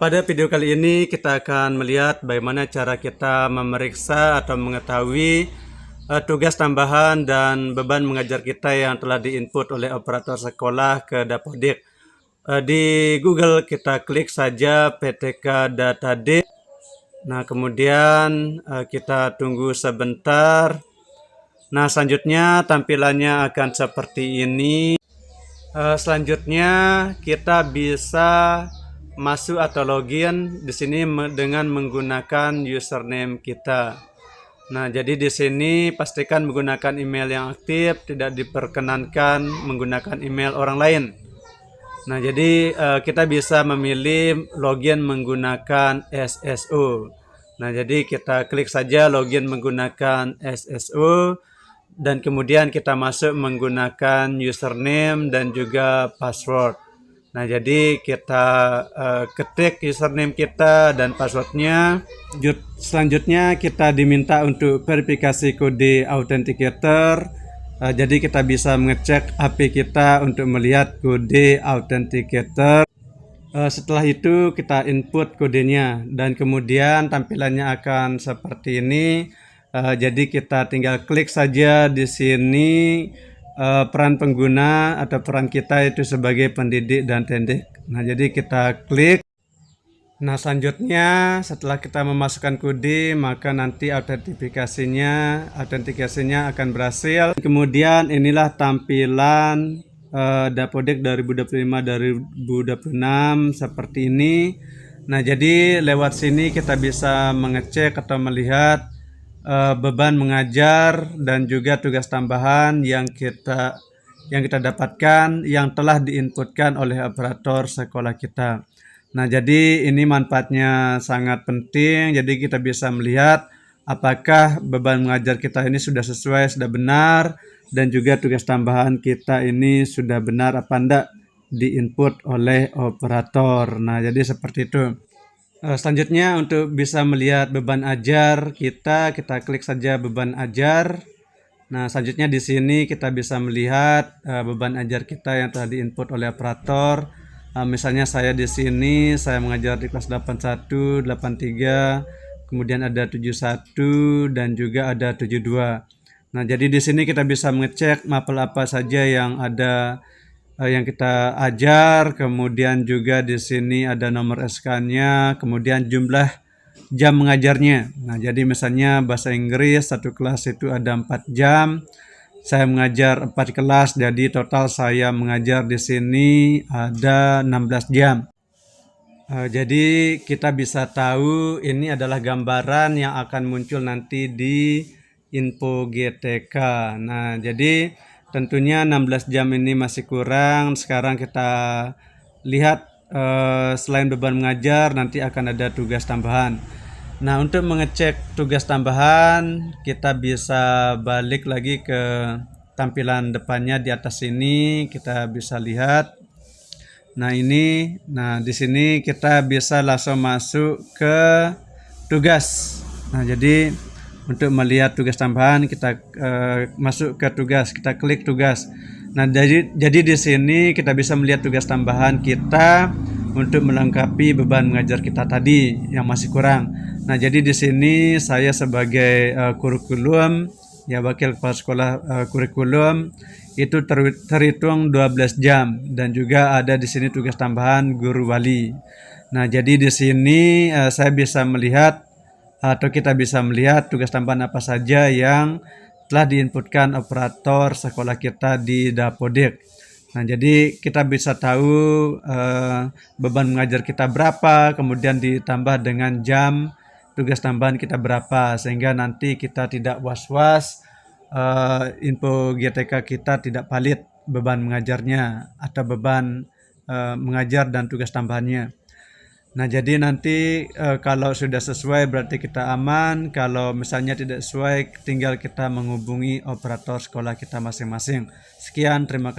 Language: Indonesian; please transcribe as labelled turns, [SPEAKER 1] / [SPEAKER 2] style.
[SPEAKER 1] Pada video kali ini kita akan melihat bagaimana cara kita memeriksa atau mengetahui tugas tambahan dan beban mengajar kita yang telah diinput oleh operator sekolah ke Dapodik. Di Google kita klik saja PTK Datade. Nah, kemudian kita tunggu sebentar. Nah, selanjutnya tampilannya akan seperti ini. Selanjutnya kita bisa masuk atau login di sini dengan menggunakan username kita. Nah, jadi di sini pastikan menggunakan email yang aktif, tidak diperkenankan menggunakan email orang lain. Nah, jadi kita bisa memilih login menggunakan SSO. Nah, jadi kita klik saja login menggunakan SSO dan kemudian kita masuk menggunakan username dan juga password. Nah, jadi kita ketik username kita dan passwordnya. Selanjutnya kita diminta untuk verifikasi kode authenticator. Jadi kita bisa mengecek HP kita untuk melihat kode authenticator. Setelah itu kita input kodenya dan kemudian tampilannya akan seperti ini. Jadi kita tinggal klik saja di sini. Peran pengguna atau peran kita itu sebagai pendidik dan tendik. Nah, jadi kita klik. Nah, selanjutnya setelah kita memasukkan kode, maka nanti autentikasinya akan berhasil. Kemudian inilah tampilan Dapodik 2025-2026 seperti ini. Nah, jadi lewat sini kita bisa mengecek atau melihat beban mengajar dan juga tugas tambahan yang kita dapatkan yang telah diinputkan oleh operator sekolah kita. Nah, jadi ini manfaatnya sangat penting. Jadi kita bisa melihat apakah beban mengajar kita ini sudah sesuai, sudah benar, dan juga tugas tambahan kita ini sudah benar apa enggak diinput oleh operator. Nah, jadi seperti itu. Selanjutnya untuk bisa melihat beban ajar kita klik saja beban ajar. Nah, selanjutnya di sini kita bisa melihat beban ajar kita yang telah diinput oleh operator. Misalnya saya di sini saya mengajar di kelas 81, 83, kemudian ada 71 dan juga ada 72. Nah, jadi di sini kita bisa mengecek mapel apa saja yang ada yang kita ajar, kemudian juga di sini ada nomor SK-nya, kemudian jumlah jam mengajarnya. Nah, jadi misalnya bahasa Inggris satu kelas itu ada 4 jam. Saya mengajar 4 kelas, jadi total saya mengajar di sini ada 16 jam. Jadi kita bisa tahu ini adalah gambaran yang akan muncul nanti di info GTK. Nah, jadi tentunya 16 jam ini masih kurang. Sekarang kita lihat selain beban mengajar nanti akan ada tugas tambahan. Nah, untuk mengecek tugas tambahan kita bisa balik lagi ke tampilan depannya di atas sini, kita bisa lihat. Nah, ini di sini kita bisa langsung masuk ke tugas. Nah, jadi untuk melihat tugas tambahan kita masuk ke tugas, kita klik tugas. Nah, jadi di sini kita bisa melihat tugas tambahan kita untuk melengkapi beban mengajar kita tadi yang masih kurang. Nah, jadi di sini saya sebagai kurikulum, ya wakil kepala sekolah kurikulum itu terhitung 12 jam dan juga ada di sini tugas tambahan guru wali. Nah, jadi di sini saya bisa melihat atau kita bisa melihat tugas tambahan apa saja yang telah diinputkan operator sekolah kita di Dapodik. Nah, jadi kita bisa tahu beban mengajar kita berapa, kemudian ditambah dengan jam tugas tambahan kita berapa, sehingga nanti kita tidak was-was info GTK kita tidak valid beban mengajarnya atau beban mengajar dan tugas tambahannya. Nah, jadi nanti kalau sudah sesuai berarti kita aman. Kalau misalnya tidak sesuai, tinggal kita menghubungi operator sekolah kita masing-masing. Sekian, terima kasih.